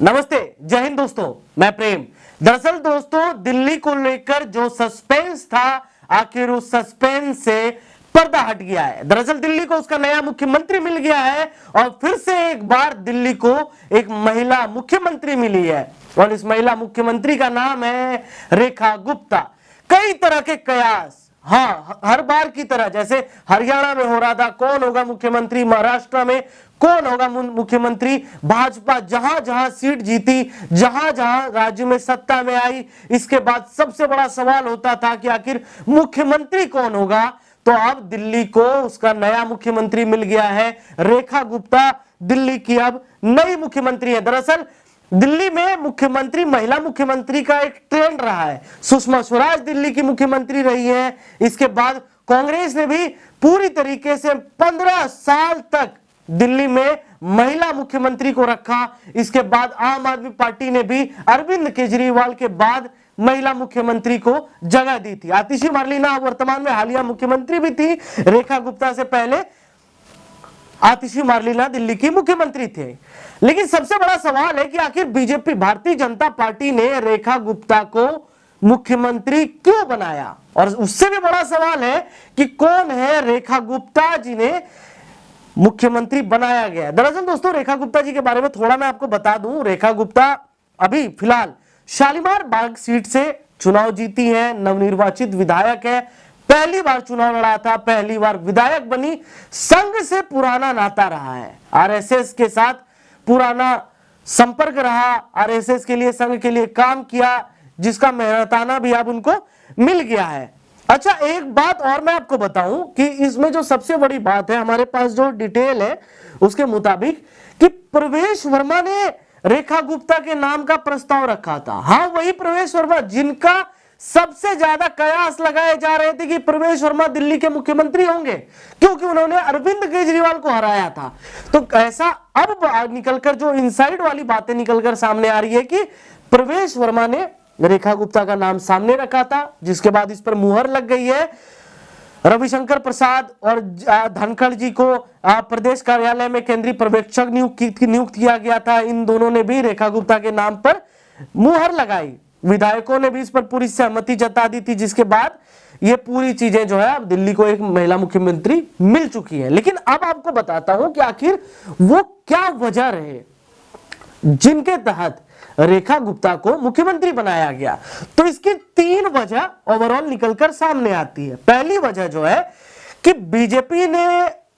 नमस्ते, जय हिंद दोस्तों, मैं प्रेम। दरअसल दोस्तों, दिल्ली को लेकर जो सस्पेंस था, आखिर उस सस्पेंस से पर्दा हट गया है। दरअसल दिल्ली को उसका नया मुख्यमंत्री मिल गया है और फिर से एक बार दिल्ली को एक महिला मुख्यमंत्री मिली है और इस महिला मुख्यमंत्री का नाम है रेखा गुप्ता। कई तरह के कयास, हाँ, हर बार की तरह जैसे हरियाणा में हो रहा था कौन होगा मुख्यमंत्री, महाराष्ट्र में कौन होगा मुख्यमंत्री, भाजपा जहां जहां सीट जीती, जहां जहां राज्य में सत्ता में आई, इसके बाद सबसे बड़ा सवाल होता था कि आखिर मुख्यमंत्री कौन होगा। तो अब दिल्ली को उसका नया मुख्यमंत्री मिल गया है। रेखा गुप्ता दिल्ली की अब नई मुख्यमंत्री है। दरअसल दिल्ली में मुख्यमंत्री, महिला मुख्यमंत्री का एक ट्रेंड रहा है। सुषमा स्वराज दिल्ली की मुख्यमंत्री रही है। इसके बाद कांग्रेस ने भी पूरी तरीके से 15 साल तक दिल्ली में महिला मुख्यमंत्री को रखा। इसके बाद आम आदमी पार्टी ने भी अरविंद केजरीवाल के बाद महिला मुख्यमंत्री को जगह दी थी। आतिशी मार्लेना वर्तमान में हालिया मुख्यमंत्री भी थी। रेखा गुप्ता से पहले आतिशी मार्लेना दिल्ली की मुख्यमंत्री थे। लेकिन सबसे बड़ा सवाल है कि आखिर बीजेपी, भारतीय जनता पार्टी ने रेखा गुप्ता को मुख्यमंत्री क्यों बनाया, और उससे भी बड़ा सवाल है कि कौन है रेखा गुप्ता जिन्हें मुख्यमंत्री बनाया गया। दरअसल दोस्तों, रेखा गुप्ता जी के बारे में थोड़ा मैं आपको बता दूं। रेखा गुप्ता अभी फिलहाल शालीमार बाग सीट से चुनाव जीती है, नवनिर्वाचित विधायक है, पहली बार चुनाव लड़ा था, पहली बार विधायक बनी। संघ से पुराना नाता रहा है, आरएसएस के साथ पुराना संपर्क रहा, आरएसएस के लिए, संघ के लिए काम किया, जिसका मेहनताना भी अब उनको मिल गया है। अच्छा, एक बात और मैं आपको बताऊं कि इसमें जो सबसे बड़ी बात है, हमारे पास जो डिटेल है उसके मुताबिक कि प्रवेश वर्मा ने रेखा गुप्ता के नाम का प्रस्ताव रखा था। हाँ, वही प्रवेश वर्मा जिनका सबसे ज्यादा कयास लगाए जा रहे थे कि प्रवेश वर्मा दिल्ली के मुख्यमंत्री होंगे क्योंकि उन्होंने अरविंद केजरीवाल को हराया था। तो ऐसा अब निकलकर जो इनसाइड वाली बातें निकलकर सामने आ रही है कि प्रवेश वर्मा ने रेखा गुप्ता का नाम सामने रखा था, जिसके बाद इस पर मुहर लग गई है। रविशंकर प्रसाद और धनखड़ जी को प्रदेश कार्यालय में केंद्रीय पर्यवेक्षक नियुक्त किया गया था। इन दोनों ने भी रेखा गुप्ता के नाम पर मुहर लगाई। विधायकों ने भी इस पर पूरी सहमति जता दी थी, जिसके बाद ये पूरी चीजें जो है अब दिल्ली को एक महिला मुख्यमंत्री मिल चुकी है। लेकिन अब आपको बताता हूं कि आखिर वो क्या वजह रहे जिनके तहत रेखा गुप्ता को मुख्यमंत्री बनाया गया। तो इसकी 3 वजह ओवरऑल निकलकर सामने आती है। पहली वजह जो है कि बीजेपी ने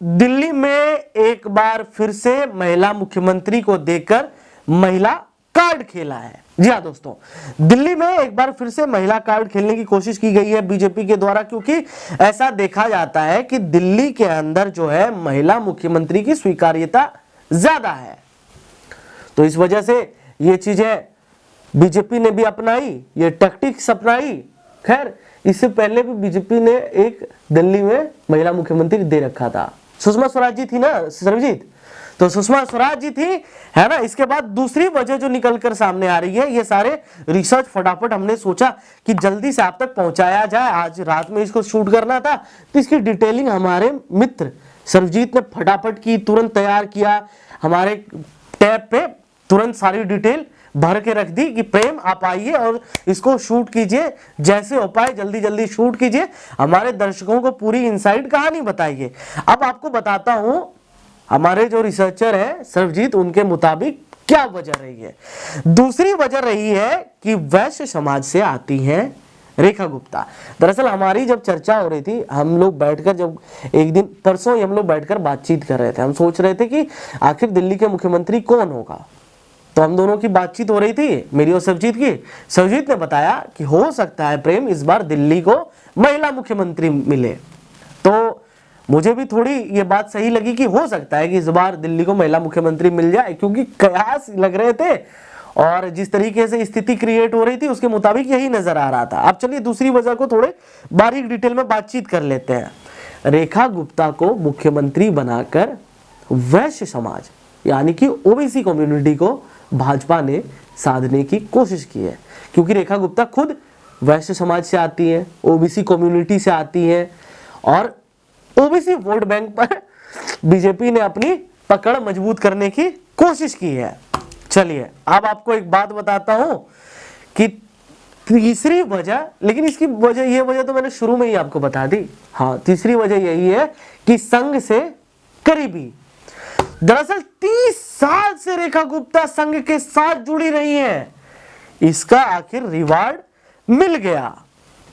दिल्ली में एक बार फिर से महिला मुख्यमंत्री को देकर महिला कार्ड खेला है। जी हाँ दोस्तों, दिल्ली में एक बार फिर से महिला कार्ड खेलने की कोशिश की गई है बीजेपी के द्वारा, क्योंकि ऐसा देखा जाता है कि दिल्ली के अंदर जो है महिला मुख्यमंत्री की स्वीकार्यता ज्यादा है। तो इस वजह से ये चीजें बीजेपी ने भी अपनाई, ये टैक्टिक्स अपनाई। खैर, इससे पहले भी बीजेपी ने एक दिल्ली में महिला मुख्यमंत्री दे रखा था। सुषमा स्वराज जी थी ना, सर्वजीत, तो सुषमा स्वराज जी थी, है ना। इसके बाद दूसरी वजह जो निकलकर सामने आ रही है, ये सारे रिसर्च फटाफट हमने सोचा कि जल्दी से आप तक पहुंचाया जाए। आज रात में इसको शूट करना था, तो इसकी डिटेलिंग हमारे मित्र सर्वजीत ने फटाफट की, तुरंत तैयार किया। हमारे टैब पे तुरंत सारी डिटेल भर के रख दी कि प्रेम आप आइए और इसको शूट कीजिए, जैसे हो पाए जल्दी जल्दी शूट कीजिए, हमारे दर्शकों को पूरी इनसाइड कहानी बताइए। अब आपको बताता हूं हमारे जो रिसर्चर है सर्वजीत, उनके मुताबिक क्या वजह रही है। दूसरी वजह रही है कि वैश्य समाज से आती है रेखा गुप्ता। दरअसल हमारी जब चर्चा हो रही थी, हम लोग बैठकर, जब एक दिन परसों हम लोग बैठकर बातचीत कर रहे थे, हम सोच रहे थे कि आखिर दिल्ली के मुख्यमंत्री कौन होगा। तो हम दोनों की बातचीत हो रही थी, मेरी और सर्वजीत की। सर्वजीत ने बताया कि हो सकता है प्रेम इस बार दिल्ली को महिला मुख्यमंत्री मिले। तो मुझे भी थोड़ी ये बात सही लगी कि हो सकता है कि इस बार दिल्ली को महिला मुख्यमंत्री मिल जाए, क्योंकि कयास लग रहे थे और जिस तरीके से स्थिति क्रिएट हो रही थी उसके मुताबिक यही नजर आ रहा था। अब चलिए दूसरी वजह को थोड़े बारीक डिटेल में बातचीत कर लेते हैं। रेखा गुप्ता को मुख्यमंत्री बनाकर वैश्य समाज यानी कि ओबीसी कम्युनिटी को भाजपा ने साधने की कोशिश की है, क्योंकि रेखा गुप्ता खुद वैश्य समाज से आती है, ओबीसी कम्युनिटी से आती है और ओबीसी वोट बैंक पर बीजेपी ने अपनी पकड़ मजबूत करने की कोशिश की है। चलिए अब आपको एक बात बताता हूं कि तीसरी वजह, लेकिन इसकी वजह, ये वजह तो मैंने शुरू में ही आपको बता दी। हाँ, तीसरी वजह यही है कि संघ से करीबी। दरअसल 30 साल से रेखा गुप्ता संघ के साथ जुड़ी रही हैं, इसका आखिर रिवार्ड मिल गया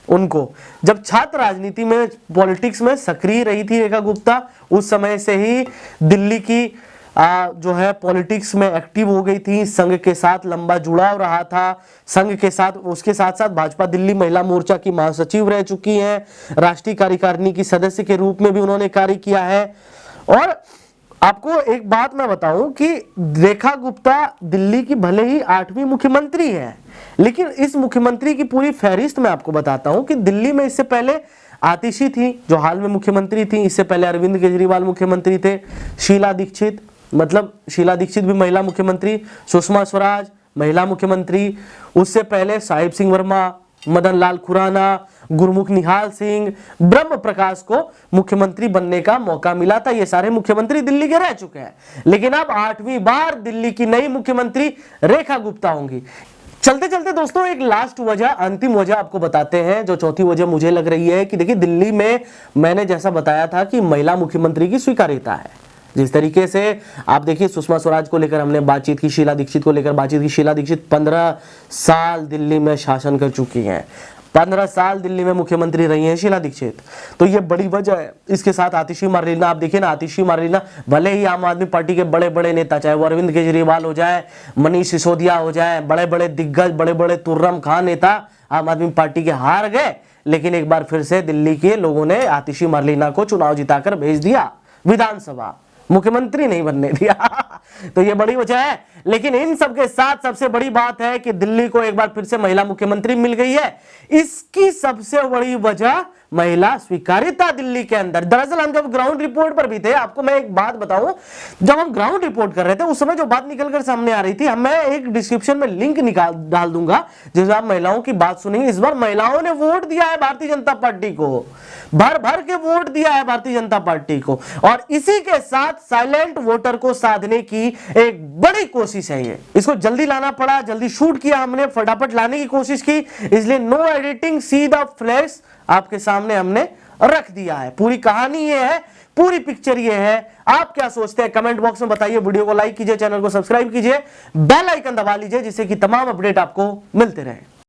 उनको। जब छात्र राजनीति में, पॉलिटिक्स में सक्रिय रही थी रेखा गुप्ता, उस समय से ही दिल्ली की जो है पॉलिटिक्स में एक्टिव हो गई थी, संघ के साथ लंबा जुड़ाव रहा था। संघ के साथ, उसके साथ साथ भाजपा दिल्ली महिला मोर्चा की महासचिव रह चुकी हैं, राष्ट्रीय कार्यकारिणी की सदस्य के रूप में भी उन्होंने कार्य किया है। और आपको एक बात मैं बताऊं कि रेखा गुप्ता दिल्ली की भले ही 8वीं मुख्यमंत्री है, लेकिन इस मुख्यमंत्री की पूरी फहरिस्त मैं आपको बताता हूं कि दिल्ली में इससे पहले आतिशी थी जो हाल में मुख्यमंत्री थी, इससे पहले अरविंद केजरीवाल मुख्यमंत्री थे, शीला दीक्षित, मतलब शीला दीक्षित भी महिला मुख्यमंत्री, सुषमा स्वराज महिला मुख्यमंत्री, उससे पहले साहिब सिंह वर्मा, मदन लाल खुराना, गुरमुख निहाल सिंह, ब्रह्म प्रकाश को मुख्यमंत्री बनने का मौका मिला था। ये सारे मुख्यमंत्री दिल्ली के रह चुके हैं, लेकिन अब 8वीं बार दिल्ली की नई मुख्यमंत्री रेखा गुप्ता होंगी। चलते चलते दोस्तों एक लास्ट वजह, अंतिम वजह आपको बताते हैं, जो चौथी वजह मुझे लग रही है कि देखिए दिल्ली में मैंने जैसा बताया था कि महिला मुख्यमंत्री की स्वीकार्यता है। जिस तरीके से आप देखिए सुषमा स्वराज को लेकर हमने बातचीत की, शीला दीक्षित को लेकर बातचीत की। शीला दीक्षित 15 साल दिल्ली में शासन कर चुकी हैं, 15 साल दिल्ली में मुख्यमंत्री रही हैं शीला दीक्षित, तो ये बड़ी वजह है। इसके साथ आतिशी मारलेना, आप देखिए ना, आतिशी मारलेना भले ही आम आदमी पार्टी के बड़े बड़े नेता, चाहे वो अरविंद केजरीवाल हो जाए, मनीष सिसोदिया हो जाए, बड़े बड़े दिग्गज, बड़े बड़े तुर्रम खां नेता आम आदमी पार्टी के हार गए, लेकिन एक बार फिर से दिल्ली के लोगों ने आतिशी मारलेना को चुनाव जिताकर भेज दिया विधानसभा, मुख्यमंत्री नहीं बनने दिया। तो ये बड़ी वजह है। लेकिन इन सब के साथ सबसे बड़ी बात है कि दिल्ली को एक बार फिर से महिला मुख्यमंत्री मिल गई है। इसकी सबसे बड़ी वजह महिला स्वीकार्यता दिल्ली के अंदर। दरअसल हम जब ग्राउंड रिपोर्ट पर भी थे, आपको मैं एक बात बताऊं, जब हम ग्राउंड रिपोर्ट कर रहे थे उस समय जो बात निकलकर सामने आ रही थी, मैं एक डिस्क्रिप्शन में लिंक डाल दूंगा जिसमें आप महिलाओं की बात सुनेंगे। इस बार महिलाओं ने वोट दिया है भारतीय जनता पार्टी को, भर भर के वोट दिया है भारतीय जनता पार्टी को, और इसी के साथ साइलेंट वोटर को साधने की एक बड़ी कोशिश है। ये इसको जल्दी लाना पड़ा, जल्दी शूट किया हमने, फटाफट लाने की कोशिश की, इसलिए no editing, see the flash आपके सामने हमने रख दिया है। पूरी कहानी ये है, पूरी पिक्चर ये है। आप क्या सोचते हैं कमेंट बॉक्स में बताइए। वीडियो को लाइक कीजिए, चैनल को सब्सक्राइब कीजिए, बेल आइकन दबा लीजिए जिससे कि तमाम अपडेट आपको मिलते रहे।